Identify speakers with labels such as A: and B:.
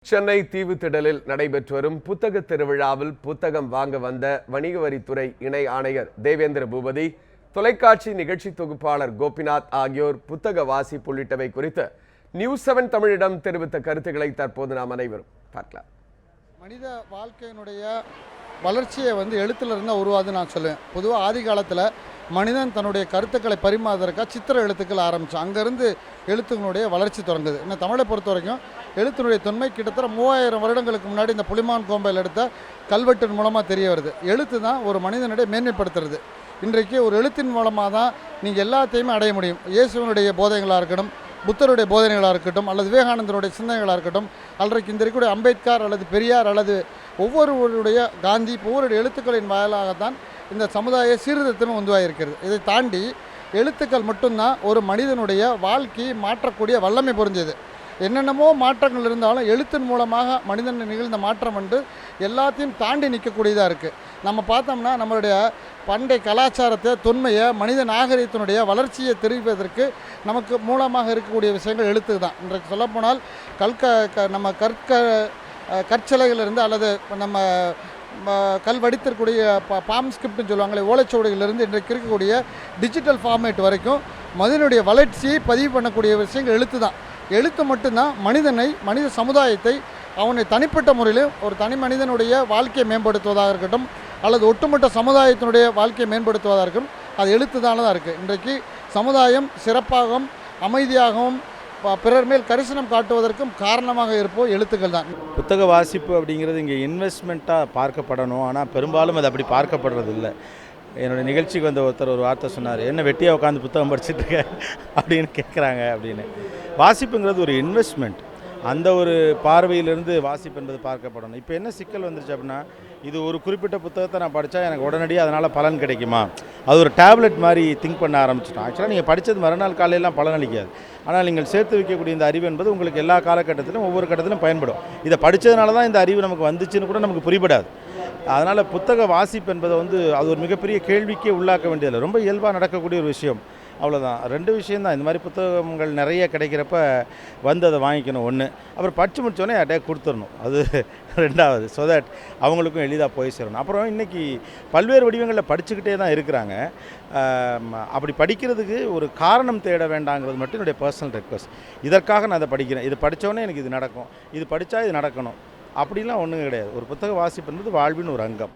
A: சென்னை தீவுத்திடலில் நடைபெற்று வரும் புத்தக திருவிழாவில் புத்தகம் வாங்க வந்த வணிக வரித்துறை இணை ஆணையர் தேவேந்திர பூபதி, தொலைக்காட்சி நிகழ்ச்சி தொகுப்பாளர் கோபிநாத் ஆகியோர் புத்தக வாசிப்பு உள்ளிட்டவை குறித்து நியூஸ் 7 தமிழிடம் தெரிவித்த கருத்துக்களை தற்போது நாம் அனைவரும் பார்க்கலாம்.
B: மனித வாழ்க்கையினுடைய வளர்ச்சியை எழுத்துல இருந்தால் உருவாதுன்னு நான் சொல்லுவேன். பொதுவாக ஆதி காலத்தில் மனிதன் தன்னுடைய கருத்துக்களை பரிமாறுவதற்காக சித்திர எழுத்துக்கள் ஆரம்பித்தான். அங்கேருந்து எழுத்துக்களுடைய வளர்ச்சி தொடங்குது. இன்னும் தமிழை பொறுத்த வரைக்கும் எழுத்தினுடைய தொன்மை கிட்டத்தட்ட 3000 வருடங்களுக்கு முன்னாடி இந்த புலிமான் கோம்பையில் எடுத்த கல்வெட்டின் மூலமாக தெரிய வருது. எழுத்து தான் ஒரு மனிதனுடைய மேன்மைப்படுத்துறது. இன்றைக்கு ஒரு எழுத்தின் மூலமாக தான் நீங்கள் எல்லாத்தையுமே அடைய முடியும். இயேசுவனுடைய போதனைகளாக இருக்கட்டும், புத்தருடைய போதனைகளாக இருக்கட்டும், அல்லது விவேகானந்தருடைய சிந்தனைகளாக இருக்கட்டும், அல்லது இந்த இருக்கக்கூடிய அம்பேத்கர் அல்லது பெரியார் அல்லது ஒவ்வொருவருடைய காந்தி ஒவ்வொரு எழுத்துக்களின் வாயிலாகத்தான் இந்த சமுதாய சீர்திருத்தம் உருவாகியிருக்கிறது. இதை தாண்டி எழுத்துக்கள் மட்டும்தான் ஒரு மனிதனுடைய வாழ்க்கையை மாற்றக்கூடிய வல்லமை பொருந்தியது. என்னென்னமோ மாற்றங்கள் இருந்தாலும் எழுத்தின் மூலமாக மனிதன் நிகழ்ந்த மாற்றம் எல்லாத்தையும் தாண்டி நிற்கக்கூடியதாக இருக்குது. நம்ம பார்த்தோம்னா நம்மளுடைய பண்டைய கலாச்சாரத்தை, தொன்மையை, மனித நாகரிகத்தினுடைய வளர்ச்சியை தெரிவிப்பதற்கு நமக்கு மூலமாக இருக்கக்கூடிய விஷயங்கள் எழுத்து தான். இன்றைக்கு சொல்லப்போனால் நம்ம கற்சிலைகளிலிருந்து அல்லது நம்ம கல் வடித்திருக்கக்கூடிய பாம் ஸ்கிரிப்ட்னு சொல்லுவாங்களே, ஓலைச்சுவடிகளிலிருந்து இன்றைக்கு இருக்கக்கூடிய டிஜிட்டல் ஃபார்மேட் வரைக்கும் மனிதனுடைய வளர்ச்சியை பதிவு பண்ணக்கூடிய விஷயங்கள் எழுத்து தான். எழுத்து மட்டும்தான் மனித சமுதாயத்தை அவனை தனிப்பட்ட முறையில் ஒரு தனி மனிதனுடைய வாழ்க்கையை மேம்படுத்துவதாக இருக்கட்டும், அல்லது ஒட்டுமொத்த சமுதாயத்தினுடைய வாழ்க்கையை மேம்படுத்துவதாக இருக்கட்டும், அது எழுத்து தான் இருக்குது. இன்றைக்கு சமுதாயம் சிறப்பாகவும் அமைதியாகவும் பிறர் மேல் கரிசனம் காட்டுவதற்கும் காரணமாக இருப்போம் எழுத்துக்கள் தான்.
C: புத்தக வாசிப்பு அப்படிங்கிறது இங்கே இன்வெஸ்ட்மெண்ட்டாக பார்க்கப்படணும். ஆனால் பெரும்பாலும் அது அப்படி பார்க்கப்படுறது இல்லை. என்னோடய நிகழ்ச்சிக்கு வந்த ஒருத்தர் ஒரு வார்த்தை சொன்னார், என்ன வெட்டியாக உட்காந்து புத்தகம் படிச்சுட்ருக்க அப்படின்னு கேட்குறாங்க அப்படின்னு. வாசிப்புங்கிறது ஒரு இன்வெஸ்ட்மெண்ட். அந்த ஒரு பார்வையிலிருந்து வாசிப்பு என்பது பார்க்கப்படணும். இப்போ என்ன சிக்கல் வந்துருச்சு அப்படின்னா, இது ஒரு குறிப்பிட்ட புத்தகத்தை நான் படித்தா எனக்கு உடனடியாக அதனால் பலன் கிடைக்குமா, அது ஒரு டேப்லெட் மாதிரி திங்க் பண்ண ஆரம்பிச்சிட்டோம். ஆக்சுவலாக நீங்கள் படித்தது மறுநாள் காலையெல்லாம் பலன் அளிக்காது. ஆனால் நீங்கள் சேர்த்து வைக்கக்கூடிய இந்த அறிவு என்பது உங்களுக்கு எல்லா காலகட்டத்திலும் ஒவ்வொரு கட்டத்திலும் பயன்படும். இதை படித்ததுனால தான் இந்த அறிவு நமக்கு வந்துச்சுன்னு கூட நமக்கு புரிபடாது. அதனால் புத்தக வாசிப்பு என்பதை அது ஒரு மிகப்பெரிய கேள்விக்கே உள்ளாக்க வேண்டியதில்லை. ரொம்ப இயல்பாக நடக்கக்கூடிய ஒரு விஷயம். அவ்வளோதான். 2 விஷயந்தான். இந்த மாதிரி புத்தகங்கள் நிறைய கிடைக்கிறப்ப அதை வாங்கிக்கணும் ஒன்று. அப்புறம் படித்து முடித்தோடனே யார்கிட்டே கொடுத்துடணும், அது 2வது. ஸோ தட் அவங்களுக்கும் எளிதாக போய் சேரணும். அப்புறம் இன்றைக்கி பல்வேறு வடிவங்களில் படிச்சுக்கிட்டே தான் இருக்கிறாங்க. அப்படி படிக்கிறதுக்கு ஒரு காரணம் தேட வேண்டாங்கிறது மட்டும் என்னுடைய பர்சனல் ரெக்வஸ்ட். இதற்காக நான் அதை படிக்கிறேன், இது படித்தோடனே எனக்கு இது நடக்கும், இது படித்தா இது நடக்கணும் அப்படிலாம் ஒன்றும் கிடையாது. ஒரு புத்தக வாசிப்பு என்பது வாழ்வின் ஒரு அங்கம்.